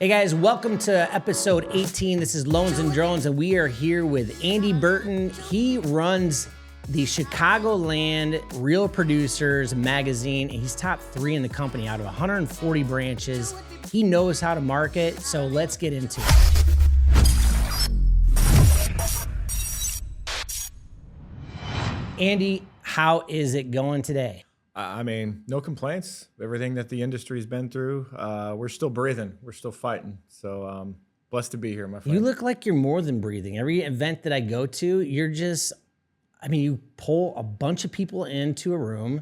Hey guys, welcome to episode 18. This is Loansanddrones, and we are here with Andy Burton. He runs the Chicagoland Real Producers magazine, and he's top 3 in the company out of 140 branches. He knows how to market, so let's get into it. Andy, how is it going today? I mean, no complaints. Everything that the industry's been through, we're still breathing. We're still fighting. So blessed to be here, my friend. You look like you're more than breathing. Every event that I go to, you're just, you pull a bunch of people into a room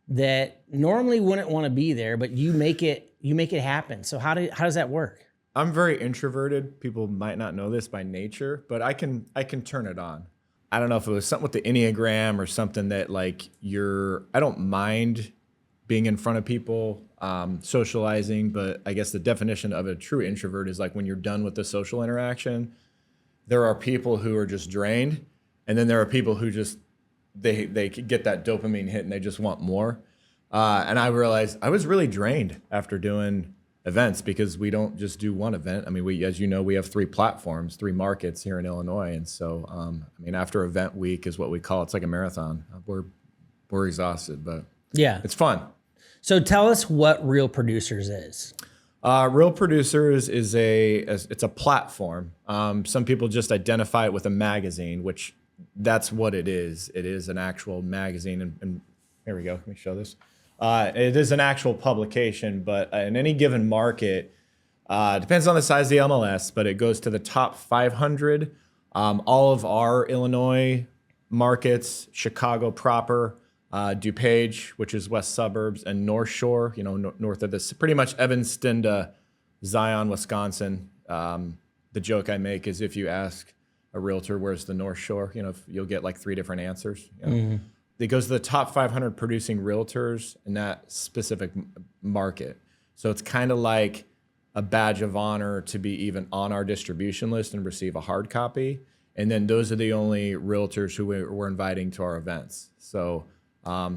that normally wouldn't want to be there, but you make it happen. So how does that work? I'm very introverted. People might not know this by nature, but I can turn it on. I don't know if it was something with the Enneagram or something that I don't mind being in front of people, socializing, but I guess the definition of a true introvert is like when you're done with the social interaction, there are people who are just drained. And then there are people who just, they get that dopamine hit and they just want more. And I realized I was really drained after doing events because we don't just do one event. I mean, as you know, we have 3 platforms, 3 markets here in Illinois. And so, after event week is what we call it. It's like a marathon. We're exhausted, but yeah, it's fun. So tell us what Real Producers is. Real Producers is it's a platform. Some people just identify it with a magazine, which that's what it is. It is an actual magazine. And here we go. Let me show this. It is an actual publication, but in any given market, depends on the size of the MLS, but it goes to the top 500. All of our Illinois markets, Chicago proper, DuPage, which is west suburbs, and North Shore, north of this, pretty much Evanston to Zion, Wisconsin. The joke I make is if you ask a realtor, where's the North Shore, you'll get like 3 different answers. Mm-hmm. It goes to the top 500 producing realtors in that specific market. So it's kind of like a badge of honor to be even on our distribution list and receive a hard copy. And then those are the only realtors who we're inviting to our events. So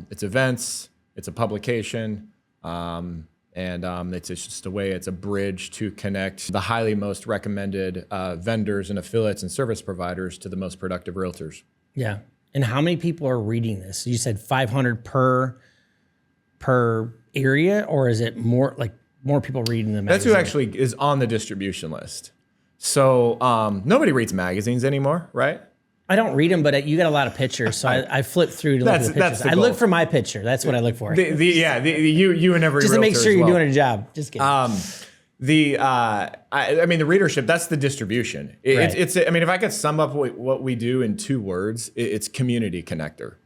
it's events, it's a publication, and it's just a way, it's a bridge to connect the highly most recommended vendors and affiliates and service providers to the most productive realtors. Yeah. And how many people are reading this? You said 500 per area, or is it more people reading the magazine? That's who actually is on the distribution list. So nobody reads magazines anymore, right? I don't read them, but you got a lot of pictures, so I flip through to look at the pictures. I look for my picture. That's what I look for. You and every just to make sure you're doing a job. Just kidding. The readership, that's the distribution. Right. If I could sum up what we do in 2 words, it's community connector.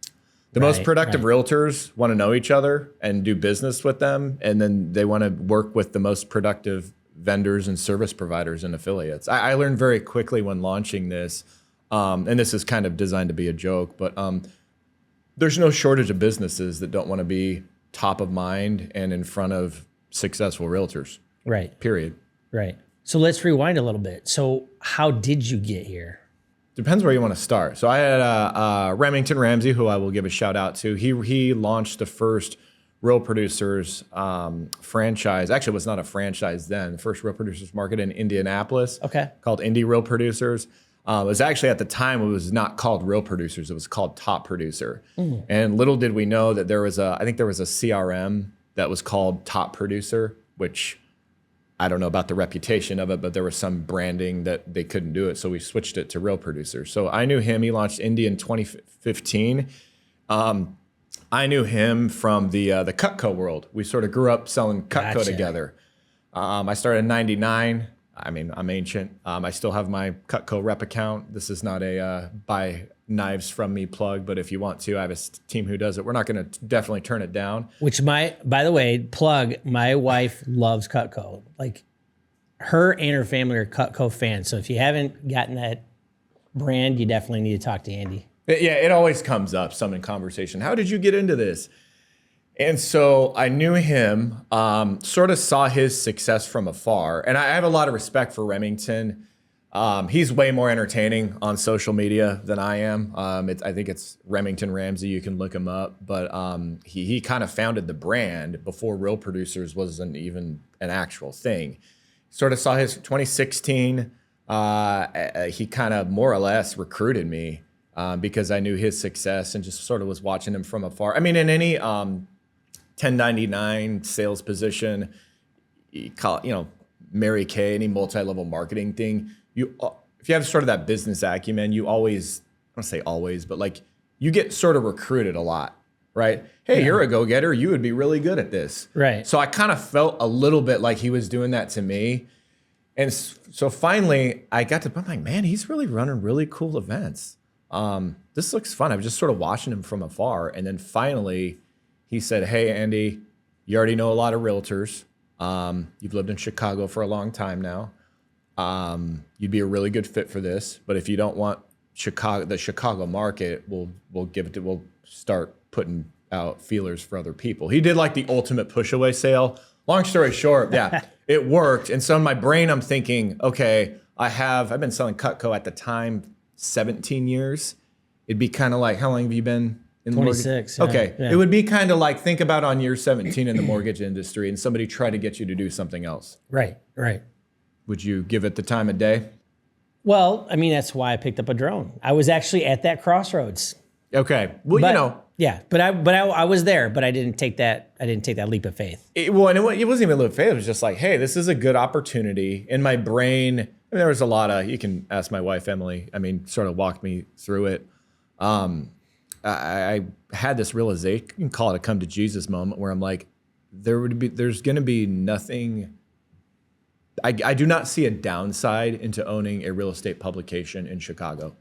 The most productive realtors want to know each other and do business with them, and then they want to work with the most productive vendors and service providers and affiliates. I learned very quickly when launching this, and this is kind of designed to be a joke, but there's no shortage of businesses that don't want to be top of mind and in front of successful realtors. Right. Period. Right. So let's rewind a little bit. So how did you get here? Depends where you want to start. So I had Remington Ramsey, who I will give a shout out to. He launched the first Real Producers franchise. Actually, it was not a franchise then. The first Real Producers market in Indianapolis. Okay. Called Indie Real Producers. It was actually at the time, it was not called Real Producers. It was called Top Producer. Mm. And little did we know that there was a CRM that was called Top Producer, which I don't know about the reputation of it, but there was some branding that they couldn't do it. So we switched it to Real Producers. So I knew him. He launched Indie in 2015. I knew him from the Cutco world. We sort of grew up selling Cutco together. I started in 99. I'm ancient. I still have my Cutco rep account. This is not a buy knives from me plug, but if you want to, I have a team who does it. We're not going to definitely turn it down. By the way, plug, my wife loves Cutco. Like her and her family are Cutco fans. So if you haven't gotten that brand, you definitely need to talk to Andy. Yeah, it always comes up, some in conversation. How did you get into this? And so I knew him, sort of saw his success from afar. And I have a lot of respect for Remington. He's way more entertaining on social media than I am. I think it's Remington Ramsey. You can look him up. But he kind of founded the brand before Real Producers wasn't even an actual thing. sort of saw his 2016. He kind of more or less recruited me because I knew his success and just sort of was watching him from afar. I mean, in any 1099 sales position, you call it, Mary Kay, any multi-level marketing thing, if you have sort of that business acumen, you always, I don't say always, but like you get sort of recruited a lot, right? Hey, you're a go-getter. You would be really good at this. Right. So I kind of felt a little bit like he was doing that to me. And so finally I'm like, man, he's really running really cool events. This looks fun. I was just sort of watching him from afar. And then finally he said, hey, Andy, you already know a lot of realtors. You've lived in Chicago for a long time now. You'd be a really good fit for this. But if you don't want the Chicago market, we'll start putting out feelers for other people. He did like the ultimate push away sale. Long story short, yeah, it worked. And so in my brain, I'm thinking, okay, I've been selling Cutco at the time 17 years. It'd be kind of like, how long have you been in the 26. mortgage? Yeah, Okay. yeah. It would be kind of like, think about on year 17 in the mortgage industry and somebody try to get you to do something else. Right. Would you give it the time of day? Well, I mean, that's why I picked up a drone. I was actually at that crossroads. Okay. Well, Yeah, but I was there, but I didn't take that leap of faith. It wasn't even a little faith. It was just like, hey, this is a good opportunity. In my brain, there was a lot of, you can ask my wife, Emily, sort of walked me through it. I had this realization, you can call it a come to Jesus moment, where I'm like, there's going to be nothing. I do not see a downside into owning a real estate publication in Chicago.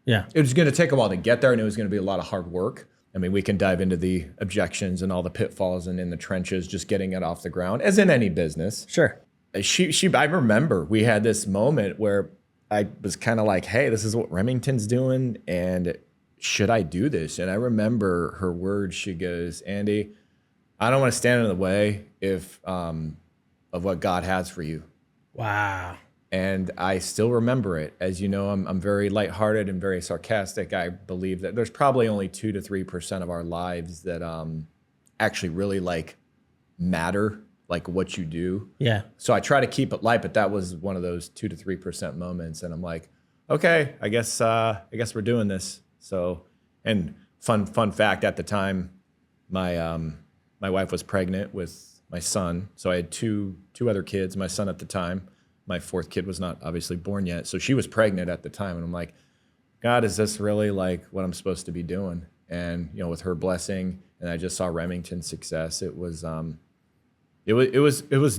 Yeah. It was going to take a while to get there, and it was going to be a lot of hard work. We can dive into the objections and all the pitfalls and in the trenches, just getting it off the ground, as in any business. Sure. I remember we had this moment where I was kind of like, hey, this is what Remington's doing, and should I do this? And I remember her words. She goes, Andy, I don't want to stand in the way of what God has for you. Wow. And I still remember it. As you know, I'm very lighthearted and very sarcastic. I believe that there's probably only 2 to 3% of our lives that actually really matter, like what you do. Yeah. So I try to keep it light, but that was one of those 2 to 3% moments. And I'm like, okay, I guess we're doing this. So, and fun fact, at the time, my wife was pregnant with my son. So I had two other kids, my son at the time. My 4th kid was not obviously born yet. So she was pregnant at the time. And I'm like, God, is this really like what I'm supposed to be doing? And, with her blessing, and I just saw Remington's success. It was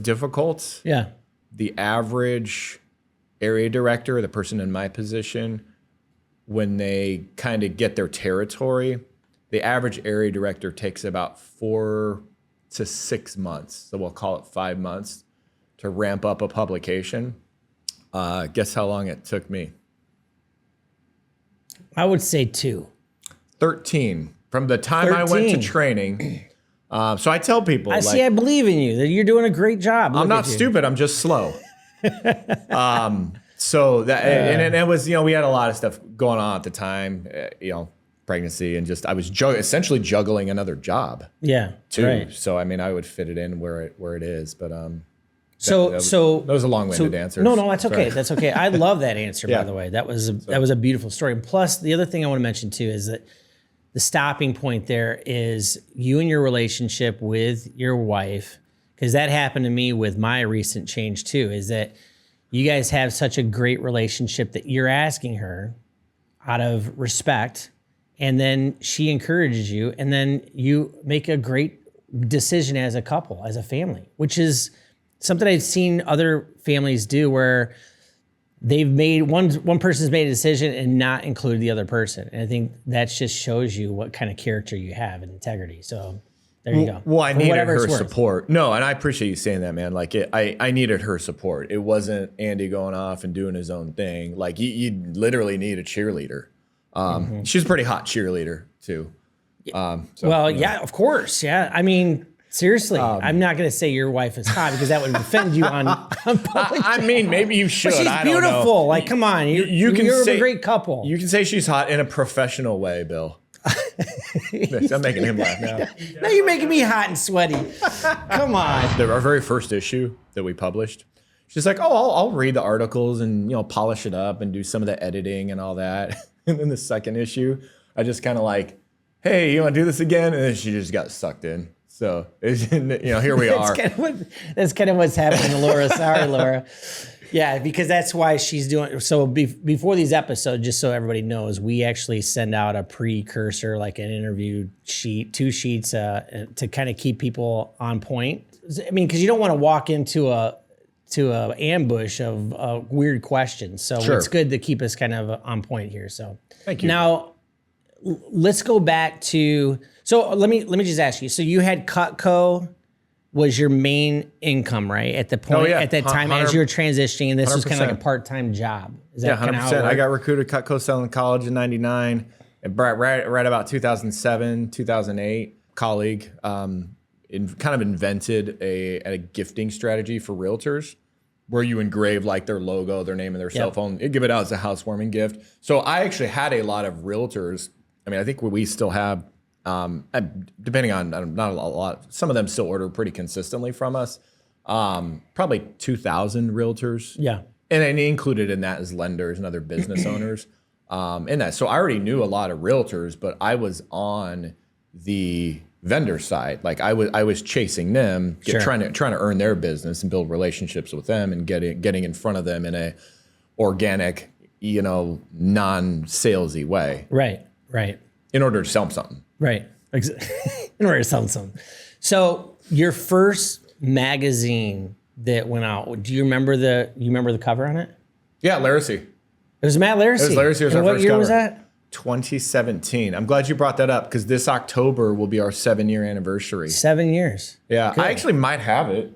difficult. Yeah. The average area director, the person in my position, when they kind of get their territory, the average area director takes about 4 to 6 months. So we'll call it 5 months to ramp up a publication. Guess how long it took me? I would say 2. 13. From the time I went to 13. training. So I tell people, I believe in you. That you're doing a great job. I'm not stupid. I'm just slow. So that, and it was, we had a lot of stuff going on at the time, pregnancy, and just, I was essentially juggling another job. Yeah. Too. Right. So, I would fit it in where it is, but, So that was a long-winded answer. No, that's okay. Sorry. That's okay. I love that answer, Yeah. by the way. That was a beautiful story. And plus, the other thing I want to mention too is that the stopping point there is you and your relationship with your wife, because that happened to me with my recent change too, is that you guys have such a great relationship that you're asking her out of respect, and then she encourages you, and then you make a great decision as a couple, as a family, which is something I've seen other families do, where they've made one person's made a decision and not included the other person. And I think that just shows you what kind of character you have and integrity. So there you go. Well, I needed her it's worth. support. No, and I appreciate you saying that, man. Like, I needed her support. It wasn't Andy going off and doing his own thing. Like, you literally need a cheerleader. She's a pretty hot cheerleader too. Yeah, of course. Yeah. I mean, seriously, I'm not going to say your wife is hot because that would offend you on I mean, maybe you should. But she's I don't beautiful. know. Like, come on. You're a great couple. You can say she's hot in a professional way, Bill. I'm making him laugh now. Now you're making me hot and sweaty. Come on. Our very first issue that we published, she's like, oh, I'll read the articles and, polish it up and do some of the editing and all that. And then the second issue, I just kind of like, hey, you want to do this again? And then she just got sucked in. So, here we are. That's kind of what's happening to Laura. Sorry, Laura. Yeah, because that's why she's doing. So before these episodes, just so everybody knows, we actually send out a precursor, like an interview sheet, 2 sheets to kind of keep people on point. I mean, because you don't want to walk into a ambush of weird questions. So it's good to keep us kind of on point here. So thank you. Now, let's go back to. So let me just ask you. So you had Cutco was your main income, right? At the point, at that time, as you were transitioning, and this was kind of like a part-time job. Is that 100%. I got recruited to Cutco selling college in '99, and right about 2007, 2008, colleague kind of invented a gifting strategy for realtors, where you engrave like their logo, their name, and their cell phone, and give it out as a housewarming gift. So I actually had a lot of realtors. I mean, I think we still have. Depending on not a lot, some of them still order pretty consistently from us. Probably 2,000 realtors. Yeah, and included in that is lenders and other business owners. In that, so I already knew a lot of realtors, but I was on the vendor side. Like I was chasing them, trying to earn their business and build relationships with them, and getting in front of them in a organic, non-salesy way. Right. In order to sell them something. Right. In order to sell something. So your first magazine that went out, do you remember the cover on it? Yeah, Laracy. It was Matt Laracy. It was Laracy. It was our what first year cover. Was that? 2017. I'm glad you brought that up because this October will be our 7-year anniversary. 7 years. Yeah. Good. I actually might have it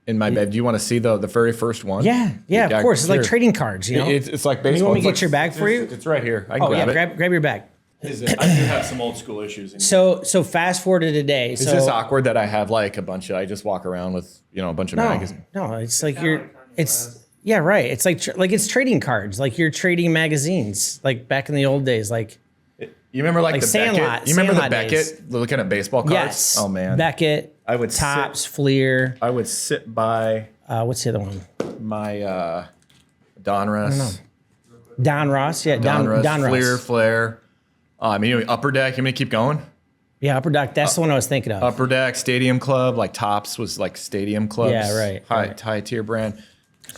in my bed. Do you want to see the very first one? Yeah, of course. It's like trading cards, It's like baseball. You want me to get your bag for you? It's right here. I can grab it. Grab your bag. I do have some old school issues. So fast forward to today. Is this awkward that I have like a bunch of? I just walk around with a bunch of magazines. No, it's like It's like it's trading cards. Like you're trading magazines. Like back in the old days. Like you remember like the Sandlot. Beckett. You remember the Beckett days. Looking at baseball cards? Yes. Oh man. Beckett. I would Topps, Fleer. I would sit by. What's the other one? My Donruss. Don Ross. Yeah. Don Ross. Flair. Upper Deck. You want me to keep going? Yeah, Upper Deck. That's the one I was thinking of. Upper Deck, Stadium Club, like Topps was like Stadium Clubs. Yeah, right. High tier brand.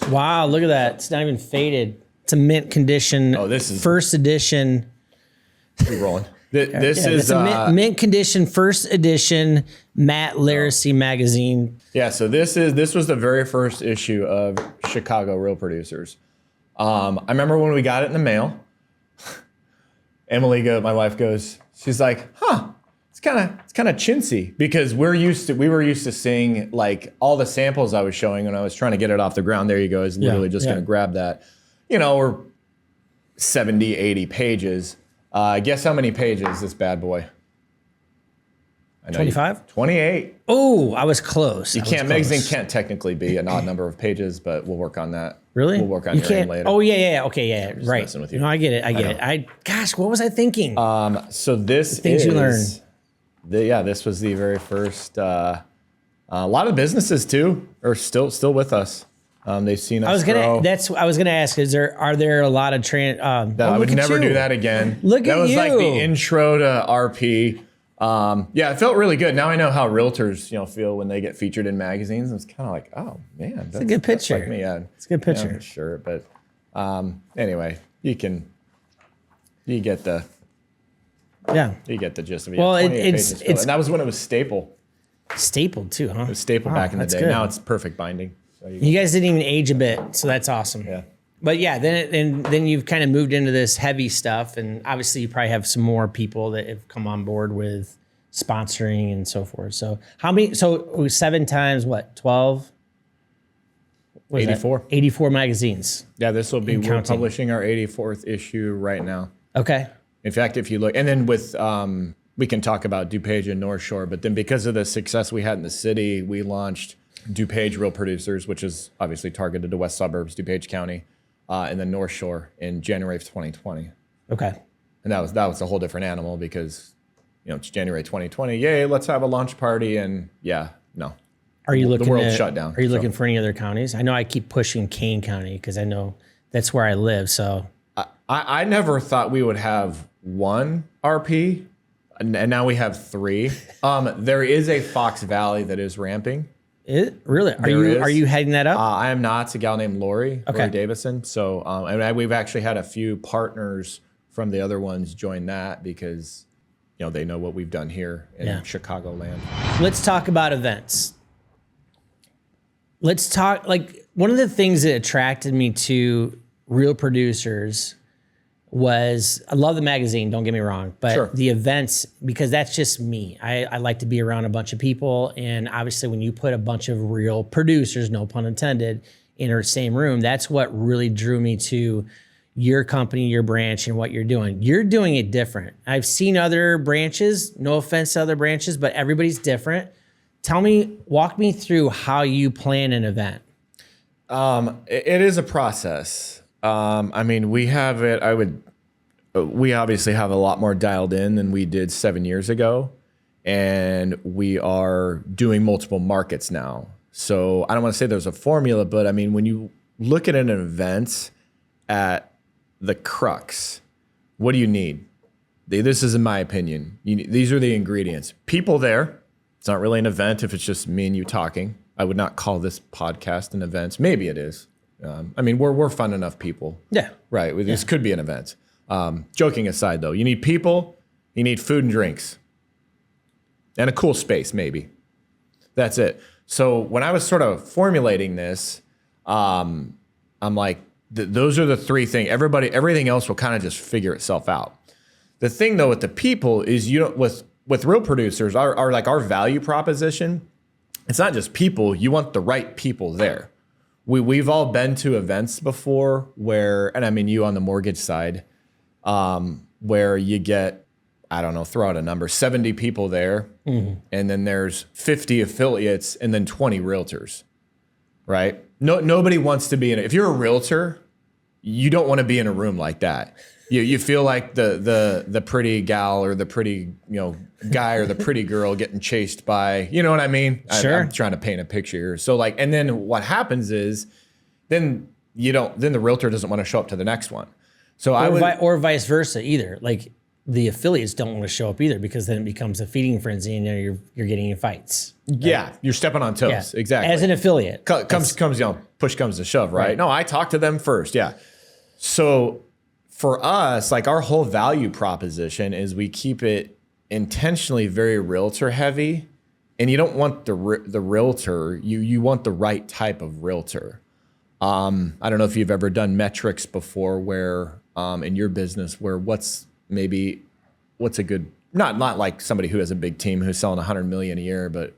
Wow, look at that. It's not even faded. It's a mint condition. Oh, this is first edition. Keep rolling. This is a mint condition, first edition Matt Laracy magazine. Yeah, so this was the very first issue of Chicago Real Producers. I remember when we got it in the mail. Emily my wife goes, she's like, it's kind of chintzy because we were used to seeing like all the samples I was showing when I was trying to get it off the ground. There you go. I was literally just going to grab that. We're 70, 80 pages. Guess how many pages this bad boy? 25? 28. Oh, I was close. Magazine can't technically be an odd number of pages, but we'll work on that. Really? We'll work on your name later. Oh, yeah. Okay, yeah. Just right. messing with you. No, I get it. Gosh, what was I thinking? So this things you learn. This was the very first. A lot of businesses too are still with us. They've seen us grow. I was gonna ask. Are there a lot of I would never do that again. That was like the intro to RP. It felt really good. Now I know how realtors, feel when they get featured in magazines. It's kind of like, oh man, that's a good picture. Like me. Yeah, it's a good picture. Yeah, sure, but anyway, you get the gist of it. Well, it's and that was when it was stapled too, huh? It was stapled back in the day. Good. Now it's perfect binding. So you guys didn't even age a bit, so that's awesome. Yeah. But then you've kind of moved into this heavy stuff, and obviously you probably have some more people that have come on board with sponsoring and so forth. So how many? So it was 7 times what? 12. 84. 84 magazines. Yeah, this will be. We're publishing our 84th issue right now. Okay. In fact, if you look, and then with we can talk about DuPage and North Shore, but then because of the success we had in the city, we launched DuPage Real Producers, which is obviously targeted to west suburbs, DuPage County. And then North Shore in January of 2020. Okay. And that was a whole different animal because, it's January 2020. Yay, let's have a launch party. And no. Are you looking the world shut down. Are you looking for any other counties? I know I keep pushing Kane County because I know that's where I live. So I never thought we would have one RP, and now we have 3. There is a Fox Valley that is ramping. Really? Are you heading that up? I am not. It's a gal named Lori Davison. So and we've actually had a few partners from the other ones join that because they know what we've done here in Chicagoland. Let's talk about events. Let's talk, one of the things that attracted me to Real Producers was, I love the magazine, don't get me wrong, but the events, because that's just me. I like to be around a bunch of people, and obviously when you put a bunch of real producers, no pun intended, in our same room, that's what really drew me to your company, your branch, and what you're doing. You're doing it different. I've seen other branches, no offense to other branches, but everybody's different. Walk me through how you plan an event. It is a process. We have it, we obviously have a lot more dialed in than we did 7 years ago. And we are doing multiple markets now. So I don't want to say there's a formula, but when you look at an event at the crux, what do you need? This is in my opinion. These are the ingredients. People there. It's not really an event if it's just me and you talking. I would not call this podcast an event. Maybe it is. We're fun enough people. Yeah. Right. This could be an event. Joking aside, though, you need people, you need food and drinks, and a cool space, maybe. That's it. So when I was sort of formulating this, I'm like, those are the 3 things. Everything else will kind of just figure itself out. The thing, though, with the people is with Real Producers, our value proposition, it's not just people. You want the right people there. We've all been to events before where, and you on the mortgage side, where you get, I don't know, throw out a number, 70 people there, and then there's 50 affiliates and then 20 realtors, right? Nobody wants to be if you're a realtor, you don't want to be in a room like that. You feel like the pretty gal or the pretty guy or the pretty girl getting chased by, you know what I mean? Sure. I'm trying to paint a picture here. So and then what happens is, then the realtor doesn't want to show up to the next one. So or vice versa either. The affiliates don't want to show up either because then it becomes a feeding frenzy and you're getting in fights. Right? Yeah, you're stepping on toes. Yeah. Exactly. As an affiliate, push comes to shove, right? No, I talk to them first. Yeah. So for us, our whole value proposition is we keep it intentionally very realtor heavy, and you don't want the realtor. You want the right type of realtor. I don't know if you've ever done metrics before, where in your business, where what's a good, not like somebody who has a big team who's selling $100 million a year, but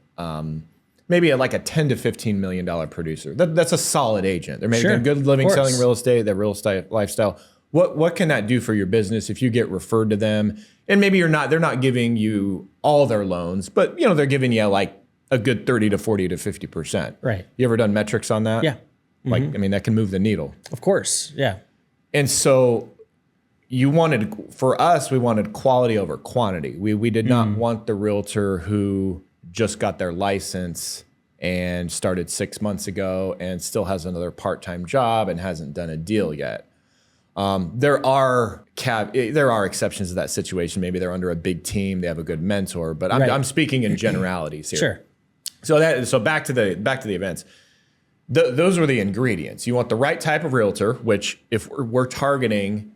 maybe like a $10 to $15 million producer. That's a solid agent. They're making a good living selling real estate, their real estate lifestyle. What can that do for your business if you get referred to them? And maybe they're not giving you all their loans, but they're giving you a good 30 to 40 to 50%. Right. You ever done metrics on that? Yeah. That can move the needle. Of course. Yeah. And so we wanted quality over quantity. We did not want the realtor who just got their license and started 6 months ago and still has another part-time job and hasn't done a deal yet. There are exceptions to that situation. Maybe they're under a big team, they have a good mentor, but I'm speaking in generalities here. Sure. So back to the events. Those are the ingredients. You want the right type of realtor, which if we're targeting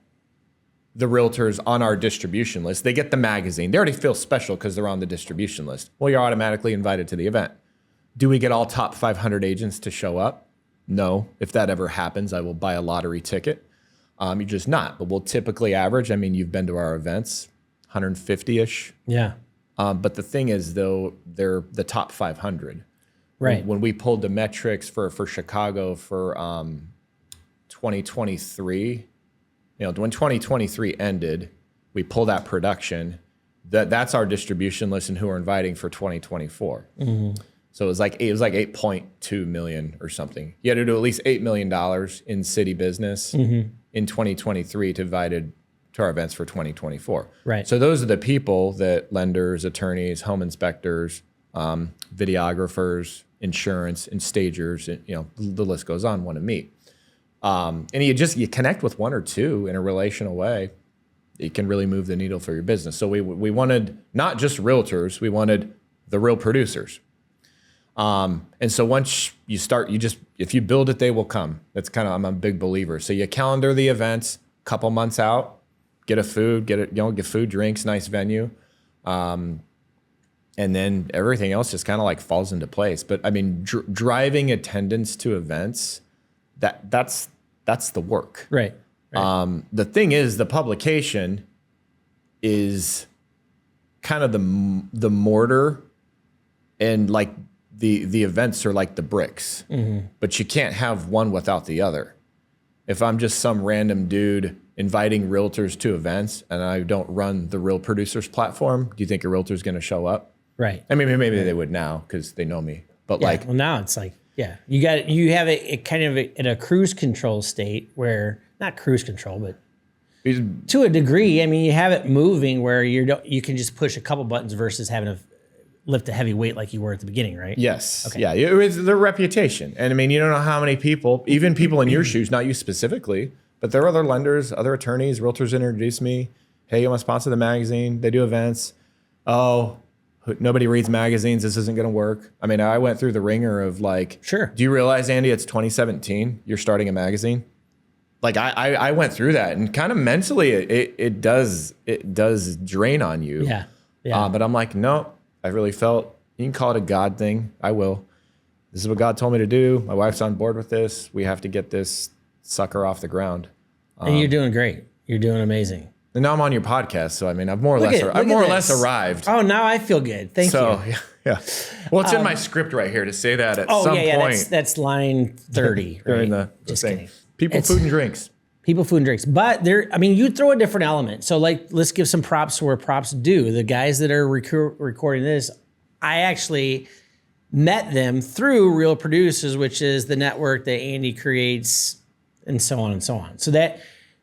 the realtors on our distribution list, they get the magazine. They already feel special because they're on the distribution list. Well, you're automatically invited to the event. Do we get all top 500 agents to show up? No. If that ever happens, I will buy a lottery ticket. You're just not. But we'll typically average, you've been to our events, 150-ish. Yeah. But the thing is, though, they're the top 500. Right. When we pulled the metrics for Chicago for 2023, when 2023 ended, we pulled that production. That's our distribution list and who we're inviting for 2024. So it was like 8.2 million or something. You had to do at least $8 million in city business in 2023 to invite to our events for 2024. Right. So those are the people that lenders, attorneys, home inspectors, videographers, insurance, and stagers, and, the list goes on, want to meet. And you connect with one or two in a relational way, it can really move the needle for your business. So we wanted not just realtors, we wanted the real producers. And so once you start, if you build it, they will come. That's I'm a big believer. So you calendar the events a couple months out, get food, drinks, nice venue. And then everything else just kind of like falls into place. But I mean, driving attendance to events, that's the work. Right. The thing is, the publication is kind of the mortar, and like the events are like the bricks, but you can't have one without the other. If I'm just some random dude inviting realtors to events and I don't run the Real Producers platform, do you think a realtor's going to show up? Right. I mean, maybe they would now because they know me, but well, now it's like, you have it kind of in a cruise control state where, not cruise control, but to a degree, I mean, you have it moving where you can just push a couple buttons versus having to lift a heavy weight like you were at the beginning, right? Yes. Okay. Yeah. It was their reputation. And I mean, you don't know how many people, even people in your shoes, not you specifically, but there are other lenders, other attorneys, realtors introduce me. Hey, you want to sponsor the magazine? They do events. Oh, nobody reads magazines. This isn't going to work. I mean, I went through the ringer of like, sure. Do you realize, Andy, it's 2017. You're starting a magazine. Like I went through that, and kind of mentally it does drain on you. Yeah. But I'm like, no, I really felt, you can call it a God thing. I will. This is what God told me to do. My wife's on board with this. We have to get this sucker off the ground. And you're doing great. You're doing amazing. And now I'm on your podcast, so I mean, I've more or less arrived. Oh, now I feel good. Thank you. Yeah. Well, it's in my script right here to say that at some point. That's line 30. During right? the thing. Kidding. People, food, and drinks. People, food, and drinks. But you throw a different element. So like, let's give some props where props due. The guys that are recording this, I actually met them through Real Producers, which is the network that Andy creates, and so on and so on. So that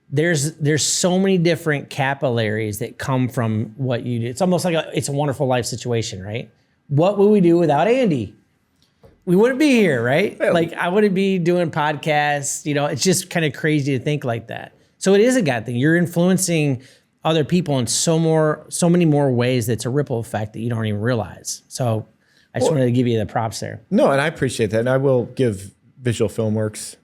there's so many different capillaries that come from what you do. It's almost like it's a Wonderful Life situation, right? What would we do without Andy? We wouldn't be here, right? Yeah. Like I wouldn't be doing podcasts. It's just kind of crazy to think like that. So it is a God thing. You're influencing other people in so many more ways. That's a ripple effect that you don't even realize. So I just wanted to give you the props there. No, and I appreciate that. And I will give Visual Filmworks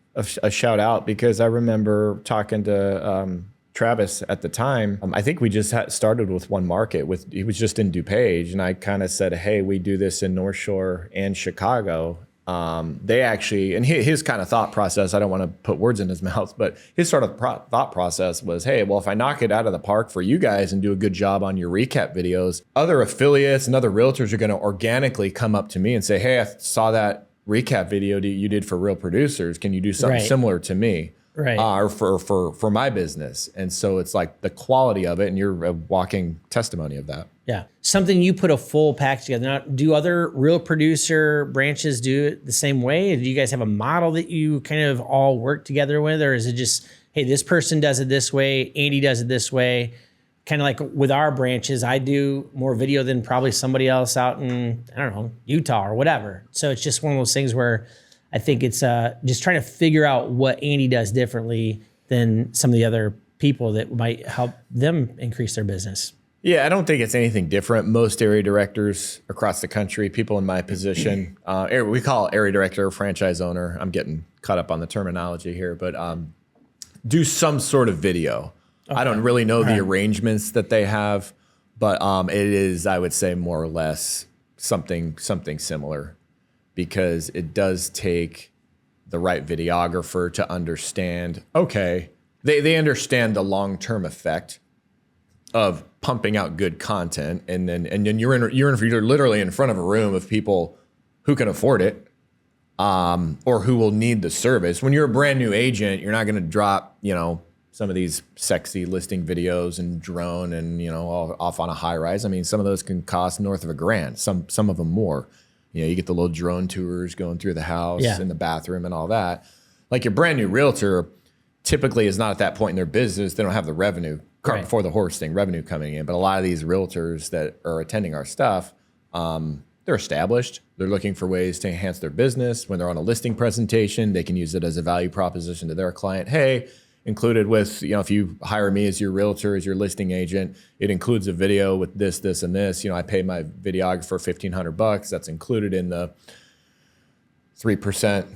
a shout out, because I remember talking to Travis at the time. I think we just started with one market. He was just in DuPage, and I kind of said, hey, we do this in North Shore and Chicago. They actually, and his kind of thought process, I don't want to put words in his mouth, but his sort of thought process was, hey, well, if I knock it out of the park for you guys and do a good job on your recap videos, other affiliates and other realtors are going to organically come up to me and say, hey, I saw that recap video you did for Real Producers. Can you do something similar to me? Right. Or for my business. And so it's like the quality of it, and you're a walking testimony of that. Yeah. Something you put a full pack together. Now, do other Real Producer branches do it the same way? Do you guys have a model that you kind of all work together with? Or is it just, hey, this person does it this way, Andy does it this way? Kind of like with our branches, I do more video than probably somebody else out in, I don't know, Utah or whatever. So it's just one of those things where I think it's just trying to figure out what Andy does differently than some of the other people that might help them increase their business. Yeah, I don't think it's anything different. Most area directors across the country, people in my position, we call it area director, franchise owner. I'm getting caught up on the terminology here, but do some sort of video. Okay. I don't really know the arrangements that they have, but it is, I would say, more or less something similar, because it does take the right videographer to understand, okay, they understand the long-term effect of pumping out good content, and then you're literally in front of a room of people who can afford it, or who will need the service. When you're a brand new agent, you're not going to drop, some of these sexy listing videos and drone and, all off on a high rise. I mean, some of those can cost north of $1,000, some of them more. You get the little drone tours going through the house and the bathroom and all that. Like your brand new realtor typically is not at that point in their business. They don't have the revenue, cart before the horse thing, revenue coming in. But a lot of these realtors that are attending our stuff, they're established. They're looking for ways to enhance their business. When they're on a listing presentation, they can use it as a value proposition to their client. Hey, included with, if you hire me as your realtor, as your listing agent, it includes a video with this, this, and this. I pay my videographer $1,500. That's included in the 3%.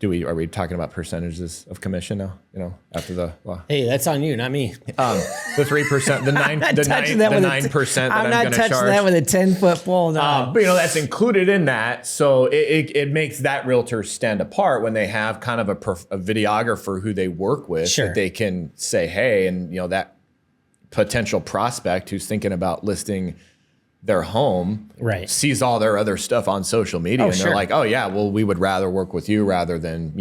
Are we talking about percentages of commission now? After the law. Hey, that's on you, not me. The 3%, the 9%. I'm not touching that with a 10-foot pole. No. But that's included in that, so it makes that realtor stand apart when they have kind of a videographer who they work with that they can say, hey, and that potential prospect who's thinking about listing their home sees all their other stuff on social media and they're like, oh yeah, well, we would rather work with you rather than,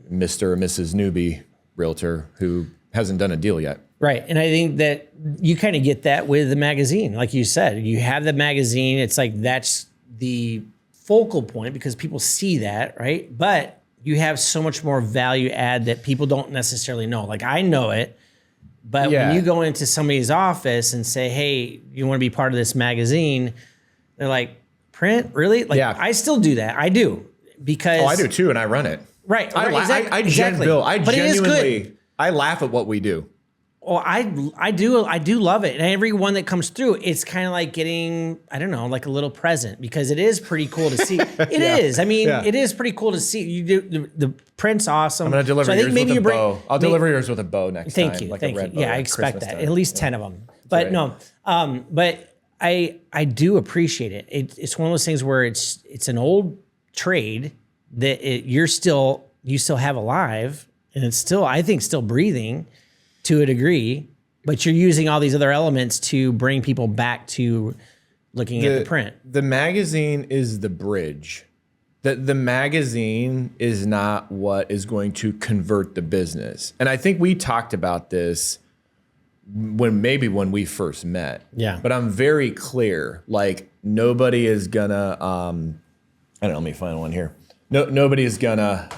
Mr. or Mrs. Newbie realtor who hasn't done a deal yet. Right. And I think that you kind of get that with the magazine. Like you said, you have the magazine. It's like that's the focal point because people see that, right? But you have so much more value add that people don't necessarily know. Like I know it. But when you go into somebody's office and say, hey, you want to be part of this magazine? They're like, print? Really? Like, I still do that. I do. Because... Oh, I do too, and I run it. Right. Exactly. I genuinely... I laugh at what we do. Well, I do love it. And every one that comes through, it's kind of like getting, I don't know, like a little present because it is pretty cool to see. It is. I mean, it is pretty cool to see. You do the print's awesome. I'm going to deliver yours with a bow. I'll deliver yours with a bow next time. Thank you. Like Thank you. Yeah, I expect that. At least 10 of them. But no, but I do appreciate it. It's one of those things where it's an old trade that you still have alive, and it's still, I think, still breathing to a degree, but you're using all these other elements to bring people back to looking at the print. The magazine is the bridge. The magazine is not what is going to convert the business. And I think we talked about this when we first met. Yeah. But I'm very clear, like nobody is gonna, I don't know, let me find one here. Nobody is gonna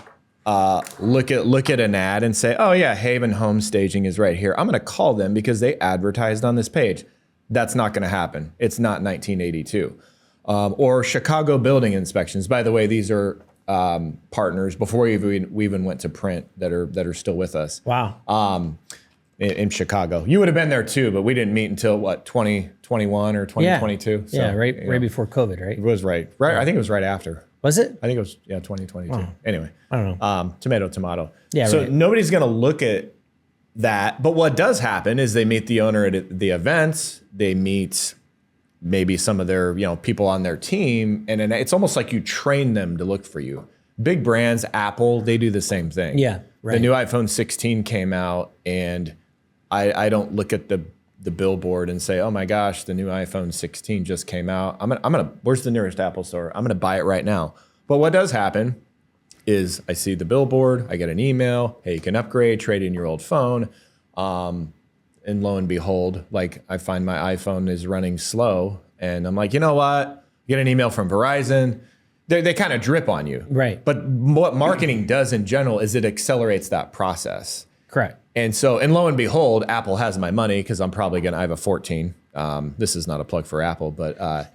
look at an ad and say, oh yeah, Haven Home Staging is right here. I'm going to call them because they advertised on this page. That's not going to happen. It's not 1982. Or Chicago Building Inspections. By the way, these are partners before we even went to print that are still with us. Wow. In Chicago. You would have been there too, but we didn't meet until 2021 or 2022. Yeah, so, right before COVID, right? It was right. Yeah. I think it was right after. Was it? I think it was 2022. Wow. Anyway, I don't know. Tomato. Yeah. So nobody's going to look at that. But what does happen is they meet the owner at the events. They meet maybe some of their people on their team, and then it's almost like you train them to look for you. Big brands, Apple, they do the same thing. Yeah. Right. The new iPhone 16 came out, and I don't look at the billboard and say, oh my gosh, the new iPhone 16 just came out. I'm gonna where's the nearest Apple store? I'm gonna buy it right now. But what does happen is I see the billboard, I get an email, hey, you can upgrade, trade in your old phone. And lo and behold, like I find my iPhone is running slow, and I'm like, you know what? Get an email from Verizon. They kind of drip on you. Right. But what marketing does in general is it accelerates that process. Correct. And lo and behold, Apple has my money because I have a 14. This is not a plug for Apple, but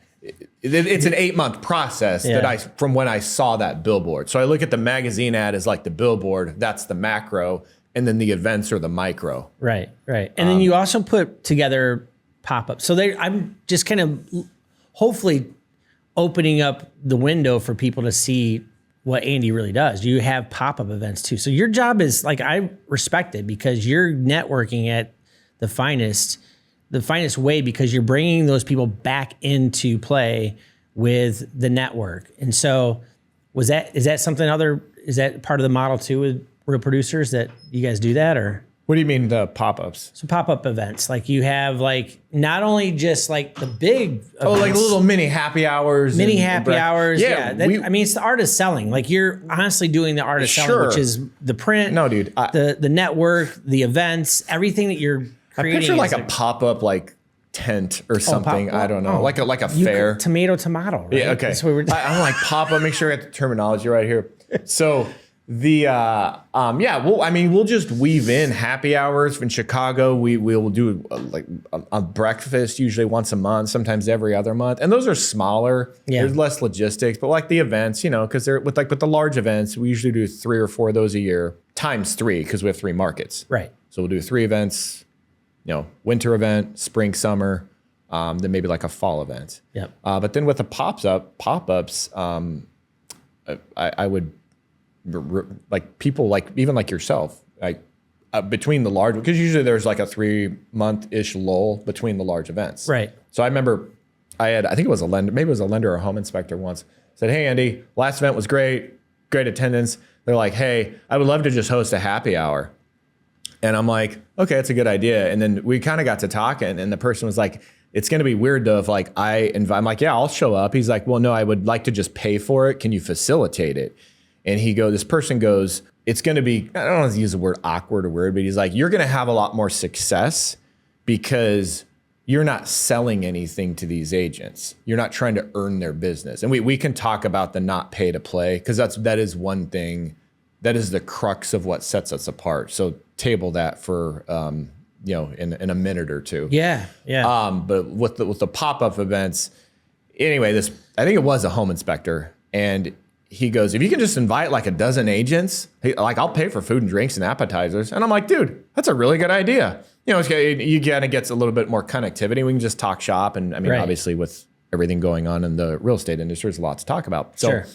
it's an 8-month process from when I saw that billboard. So I look at the magazine ad as like the billboard, that's the macro, and then the events are the micro. Right. And then you also put together pop-ups. So I'm just kind of hopefully opening up the window for people to see what Andy really does. You have pop-up events too. So your job is like, I respect it because you're networking at the finest way because you're bringing those people back into play with the network. And so is that part of the model too with real producers that you guys do that or? What do you mean the pop-ups? So pop-up events, like you have like not only just like the big events, like little mini happy hours. Yeah. It's the art of selling. Like you're honestly doing the art of selling, which is the print, the network, the events, everything that you're creating. I picture like a pop-up like tent or something. I don't know. Like a fair. Tomato, right? Yeah, okay. That's what we're doing. I'm like pop-up, make sure I get the terminology right here. So We'll just weave in happy hours in Chicago. We'll do a breakfast usually once a month, sometimes every other month, and those are smaller. Yeah. There's less logistics, but like the events, because they're with the large events, we usually do 3 or 4 of those a year times 3 because we have 3 markets. Right. So we'll do 3 events, winter event, spring, summer, then maybe like a fall event. Yep. But then with the pop-ups, I would. Like people even like yourself, between the large, because usually there's like a 3-month-ish lull between the large events. Right. So I remember I think it was a lender, maybe it was a lender or a home inspector once said, "Hey Andy, last event was great attendance." They're like, "Hey, I would love to just host a happy hour." And I'm like, "Okay, that's a good idea." And then we kind of got to talking, and the person was like, "It's going to be weird though if like I'm like, "Yeah, I'll show up." He's like, "Well, no, I would like to just pay for it. Can you facilitate it?" And this person goes, "It's going to be," I don't want to use the word awkward or weird, but he's like, "You're going to have a lot more success because you're not selling anything to these agents. You're not trying to earn their business." And we can talk about the not pay to play, because that is one thing, that is the crux of what sets us apart. So table that for, in a minute or two. Yeah. Yeah. But with the pop-up events, anyway, I think it was a home inspector, and he goes, "If you can just invite like a dozen agents, I'll pay for food and drinks and appetizers." And I'm like, "Dude, that's a really good idea." You kind of gets a little bit more connectivity. We can just talk shop. And I mean, Right. Obviously with everything going on in the real estate industry, there's a lot to talk about. So Sure.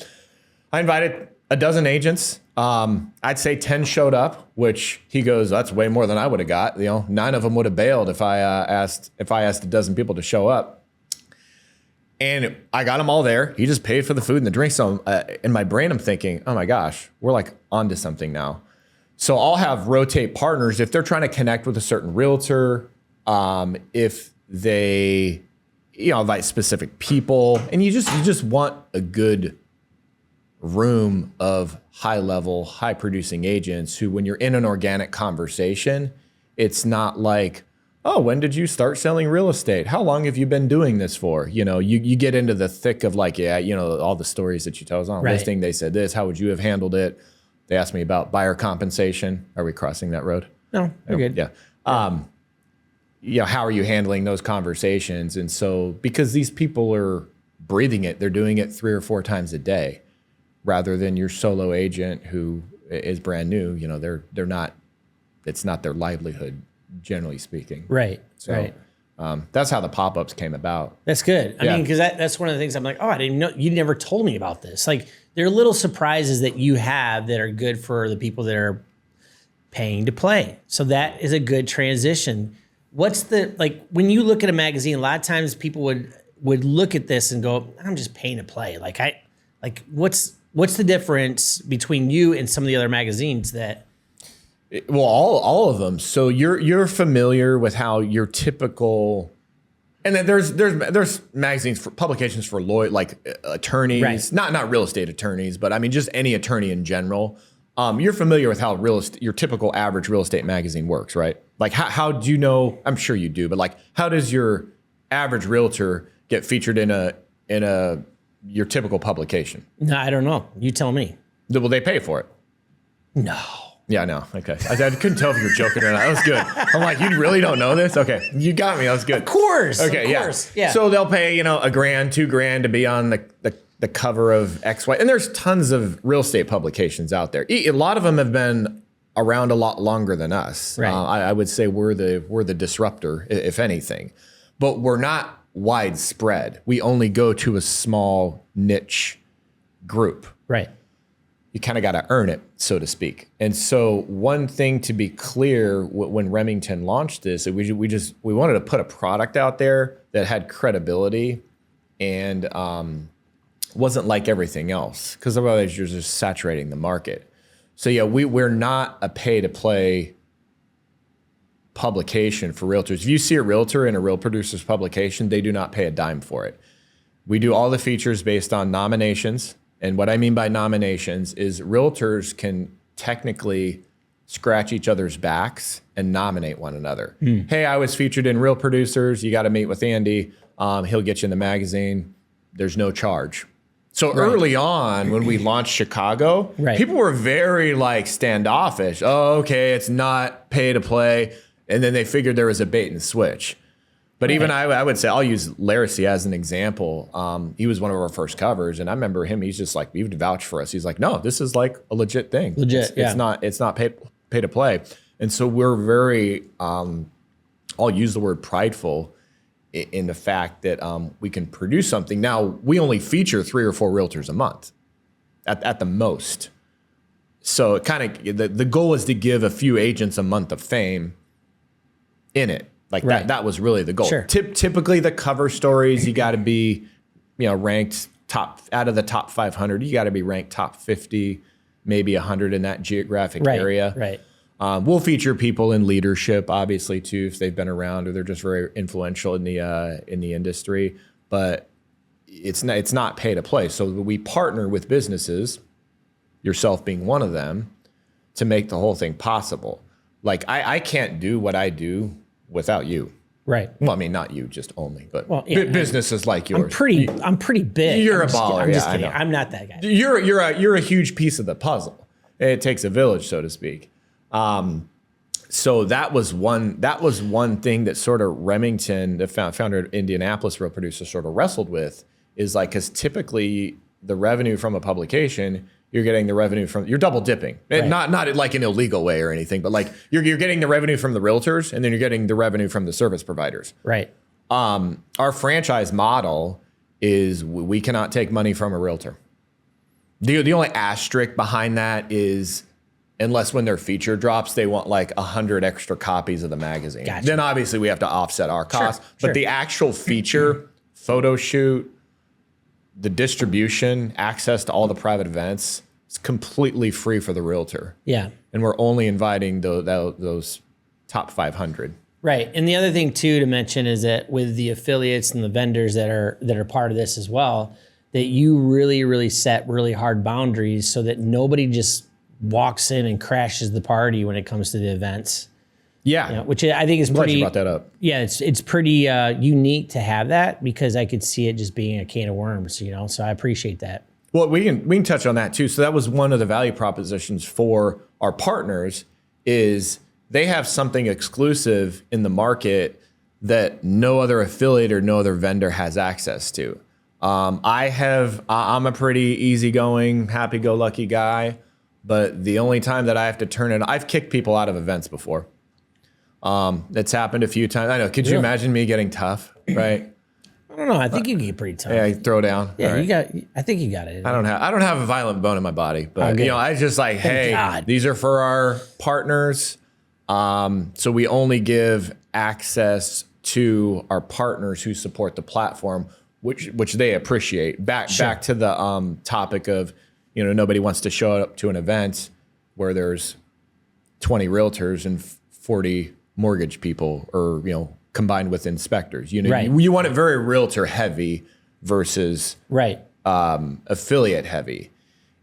I invited a dozen agents. I'd say 10 showed up, which he goes, "That's way more than I would have got." 9 of them would have bailed if I asked a dozen people to show up. And I got them all there. He just paid for the food and the drinks. So in my brain, I'm thinking, oh my gosh, we're like onto something now. So I'll have rotate partners if they're trying to connect with a certain realtor, if they, invite specific people, and you just want a good room of high level, high producing agents who, when you're in an organic conversation, it's not like, "Oh, when did you start selling real estate? How long have you been doing this for?" You get into the thick of like, all the stories that you tell us on Right. listing. They said this, how would you have handled it? They asked me about buyer compensation. Are we crossing that road? No, we're good. Yeah. How are you handling those conversations? And so, because these people are breathing it, they're doing it 3 or 4 times a day, rather than your solo agent who is brand new. They're not, it's not their livelihood, generally speaking. Right. So, right. That's how the pop-ups came about. That's good. I Yeah. mean, because that's one of the things I'm like, oh, I didn't know, you never told me about this. Like, there are little surprises that you have that are good for the people that are paying to play. So that is a good transition. What's when you look at a magazine, a lot of times people would look at this and go, "I'm just paying to play." What's the difference between you and some of the other magazines that? Well, all of them. So you're familiar with how your typical, and then there's magazines for publications for attorneys, Right. not real estate attorneys, but I mean just any attorney in general. You're familiar with how your typical average real estate magazine works, right? Like how do you know? I'm sure you do, but like how does your average realtor get featured in your typical publication? No, I don't know. You tell me. Well, they pay for it. No. Yeah, no. Okay. I couldn't tell if you were joking or not. That was good. I'm like, you really don't know this? Okay. You got me. That was good. Of course. Okay. Of course. Yeah. So they'll pay, $1,000, $2,000 to be on the cover of XY. And there's tons of real estate publications out there. A lot of them have been around a lot longer than us. Right. I would say we're the disruptor, if anything. But we're not widespread. We only go to a small niche group. Right. You kind of got to earn it, so to speak. And so one thing to be clear, when Remington launched this, we wanted to put a product out there that had credibility and wasn't like everything else, because otherwise you're just saturating the market. So yeah, we're not a pay-to-play publication for realtors. If you see a realtor in a real producer's publication, they do not pay a dime for it. We do all the features based on nominations. And what I mean by nominations is realtors can technically scratch each other's backs and nominate one another. Hey, I was featured in Real Producers. You got to meet with Andy. He'll get you in the magazine. There's no charge. So early on, when we launched Chicago, people were very like standoffish. Oh, okay, it's not pay to play. And then they figured there was a bait and switch. But even I would say, I'll use Laracy as an example. He was one of our first covers. And I remember him, he's just like, he would vouch for us. He's like, no, this is like a legit thing. It's not pay to play. And so we're very, I'll use the word prideful in the fact that we can produce something. Now, we only feature 3 or 4 realtors a month at the most. So it kind of, the goal is to give a few agents a month of fame in it. Like that was really the goal. Sure. Typically the cover stories, you got to be, ranked top out of the top 500. You got to be ranked top 50, maybe 100 in that geographic area. Right. We'll feature people in leadership, obviously, too, if they've been around or they're just very influential in the industry. But it's not pay to play. So we partner with businesses, yourself being one of them, to make the whole thing possible. Like I can't do what I do without you. Right. Well, I mean, not you, just only, but businesses like yours. I'm pretty big. You're a baller. I'm just kidding. I'm not that guy. You're a huge piece of the puzzle. It takes a village, so to speak. So that was one thing that sort of Remington, the founder of Indianapolis Real Producer, sort of wrestled with, is like, because typically the revenue from a publication, you're getting the revenue from, you're double dipping. Right. Not like an illegal way or anything, but like you're getting the revenue from the realtors and then you're getting the revenue from the service providers. Right. Our franchise model is we cannot take money from a realtor. The only asterisk behind that is, unless when their feature drops, they want like 100 extra copies of the magazine. Gotcha. Then obviously we have to offset our costs. Sure. But the actual feature, photo shoot, the distribution, access to all the private events, it's completely free for the realtor. Yeah. And we're only inviting those top 500. Right. And the other thing too to mention is that with the affiliates and the vendors that are part of this as well, that you really, really set really hard boundaries so that nobody just walks in and crashes the party when it comes to the events. Yeah. Which I think is pretty. Glad you brought that up. Yeah, it's pretty unique to have that, because I could see it just being a can of worms, so I appreciate that. Well, we can touch on that too. So that was one of the value propositions for our partners, is they have something exclusive in the market that no other affiliate or no other vendor has access to. I'm a pretty easygoing, happy-go-lucky guy, but the only time that I have to turn it, I've kicked people out of events before. It's happened a few times. I know. Could you imagine me getting tough? Right. I don't know. I think you can get pretty tough. Yeah, throw down. Yeah, right. I think you got it. I don't have a violent bone in my body, but I just like, these are for our partners. So we only give access to our partners who support the platform, which they appreciate. Back to the topic of, nobody wants to show up to an event where there's 20 realtors and 40 mortgage people, or combined with inspectors. You want it very realtor heavy versus affiliate heavy,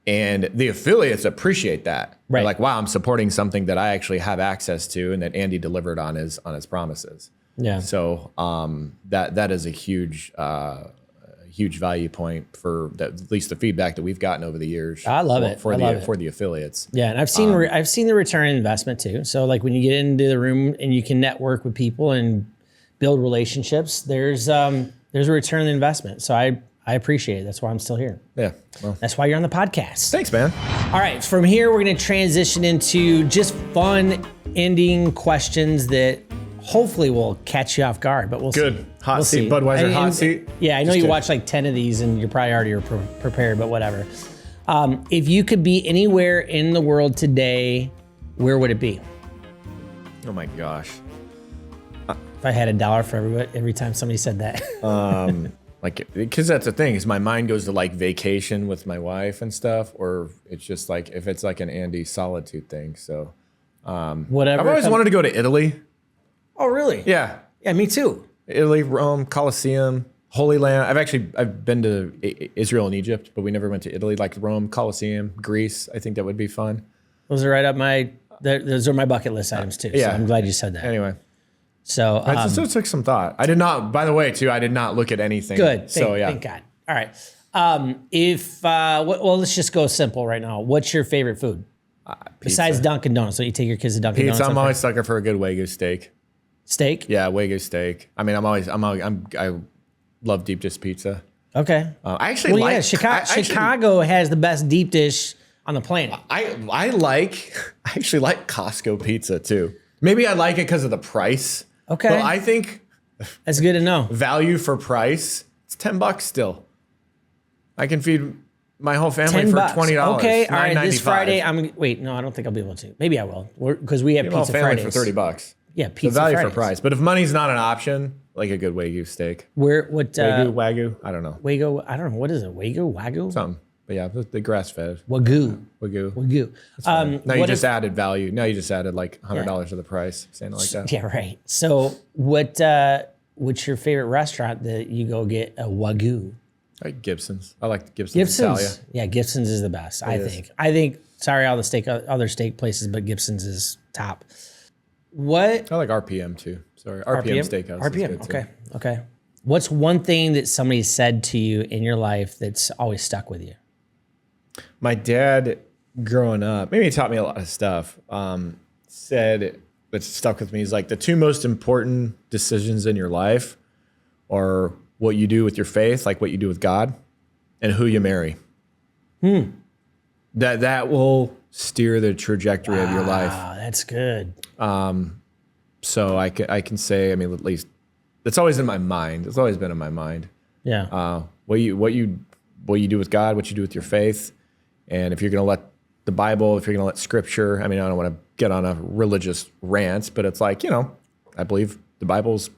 and the affiliates appreciate that. Right. They're like, wow, I'm supporting something that I actually have access to and that Andy delivered on his promises. Yeah. So that is a huge value point for that, at least the feedback that we've gotten over the years. I love it for the affiliates. Yeah, and I've seen the return on investment too. So like when you get into the room and you can network with people and build relationships, there's a return on investment. So I appreciate it. That's why I'm still here. Yeah, well, that's why you're on the podcast. Thanks, man. All right, from here we're going to transition into just fun ending questions that hopefully will catch you off guard, but we'll see. Good. Hot seat, Budweiser hot seat. Yeah, I know you watched like 10 of these and you're probably already prepared, but whatever. If you could be anywhere in the world today, where would it be? Oh my gosh. If I had $1 for every time somebody said that. Because that's the thing, is my mind goes to like vacation with my wife and stuff, or it's just like, if it's like an Andy solitude thing. So whatever. I've always wanted to go to Italy. Oh, really? Yeah. Yeah, me too. Italy, Rome, Colosseum, Holy Land. I've been to Israel and Egypt, but we never went to Italy. Like Rome, Colosseum, Greece. I think that would be fun. Those are right up those are my bucket list items too. Yeah. So I'm glad you said that. Anyway. So it took some thought. I did not, by the way, too, I did not look at anything. Good. Thank God. All right. Well, let's just go simple right now. What's your favorite food besides Dunkin' Donuts? So you take your kids to Dunkin' Donuts. I'm always sucker for a good Wagyu steak. Steak? Yeah, Wagyu steak. I mean, I love deep dish pizza. Okay. I actually Chicago has the best deep dish on the planet. I actually like Costco pizza too. Maybe I like it because of the price. Okay. But I think that's good to know. Value for price, it's $10 still. I can feed my whole family for $20. Okay, all right. This Friday, no, I don't think I'll be able to. Maybe I will, because we have Pizza Fridays for $30. Yeah, Pizza the value Fridays. For price. But if money's not an option, like a good Wagyu steak. Wagyu? I don't know. Wagyu? I don't know. What is it? Wagyu? Something. But yeah, the grass fed. Wagyu. Now you just added value. Now you just added like $100 to the price. Saying it like that. Yeah, right. So what's your favorite restaurant that you go get a Wagyu? I like Gibson's. I like Gibson's. Italia. Yeah, Gibson's is the best. I think. Sorry, all the other steak places, but Gibson's is top. What? I like RPM too. Sorry, RPM Steakhouse. RPM. Okay. What's one thing that somebody said to you in your life that's always stuck with you? My dad, growing up, maybe he taught me a lot of stuff. Said that stuck with me. He's like, the two most important decisions in your life are what you do with your faith, like what you do with God, and who you marry. That will steer the trajectory of your life. That's good. So I can say, I mean, at least it's always in my mind. It's always been in my mind. Yeah. What you do with God, what you do with your faith, and if you're going to let the Bible, if you're going to let Scripture. I mean, I don't want to get on a religious rant, but it's like, I believe the Bible's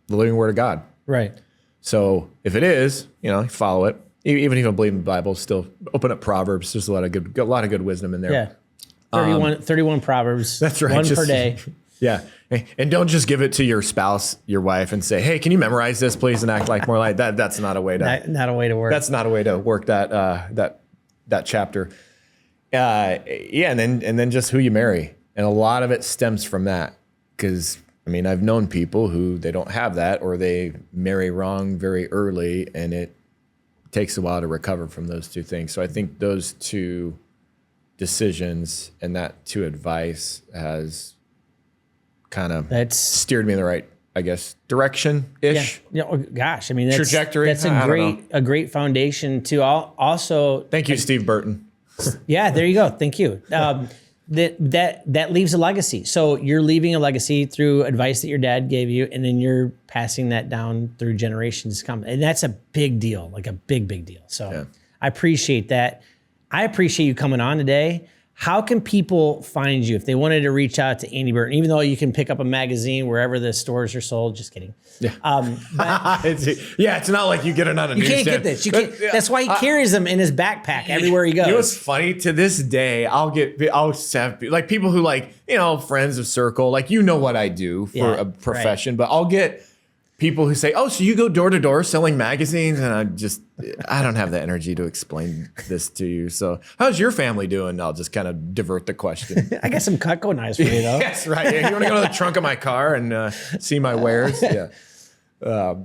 the living Word of God. Right. So if it is, you follow it. Even if you don't believe in the Bible, still open up Proverbs. There's a lot of good wisdom in there. Yeah. 31 Proverbs. That's right. One per day. Yeah. And don't just give it to your spouse, your wife, and say, hey, can you memorize this, please, and act like more like that. That's not a way to not a way to work. That's not a way to work that chapter. And then just who you marry. And a lot of it stems from that. Because I've known people who they don't have that, or they marry wrong very early, and it takes a while to recover from those two things. So I think those two decisions and that two advice has kind of steered me in the right, I guess, direction-ish. Yeah. Oh, gosh, that's trajectory. That's a great foundation to also. Thank you, Steve Burton. Yeah, there you go. Thank you. That leaves a legacy. So you're leaving a legacy through advice that your dad gave you, and then you're passing that down through generations to come. And that's a big deal, like a big deal. So I appreciate that. I appreciate you coming on today. How can people find you if they wanted to reach out to Andy Burton, even though you can pick up a magazine wherever the stores are sold? Just kidding. Yeah. It's not like you get it on a newsstand. You can't get this. You can't. That's why he carries them in his backpack everywhere he goes. You know what's funny? To this day, I'll have like people who friends of circle, like, what I do for a profession, but I'll get people who say, oh, so you go door to door selling magazines? And I don't have the energy to explain this to you. So how's your family doing? I'll just kind of divert the question. I got some Cutco knives for you, though. That's right. Yeah, you want to go to the trunk of my car and see my wares? Yeah.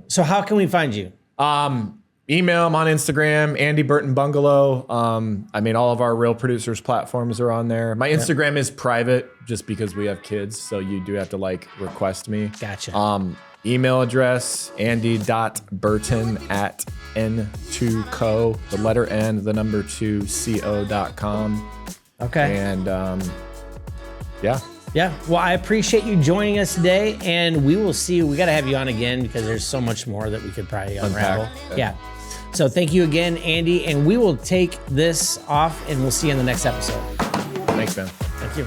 So how can we find you? Email. I'm on Instagram, Andy Burton Bungalow. All of our Real Producers platforms are on there. My Instagram is private just because we have kids. So you do have to request me. Gotcha. Email address, andy.burton@n2co, the letter N, the number 2, co.com. Okay. And Yeah. Well, I appreciate you joining us today, and we will see you. We got to have you on again because there's so much more that we could probably unravel. Yeah. So thank you again, Andy, and we will take this off, and we'll see you in the next episode. Thanks, man. Thank you.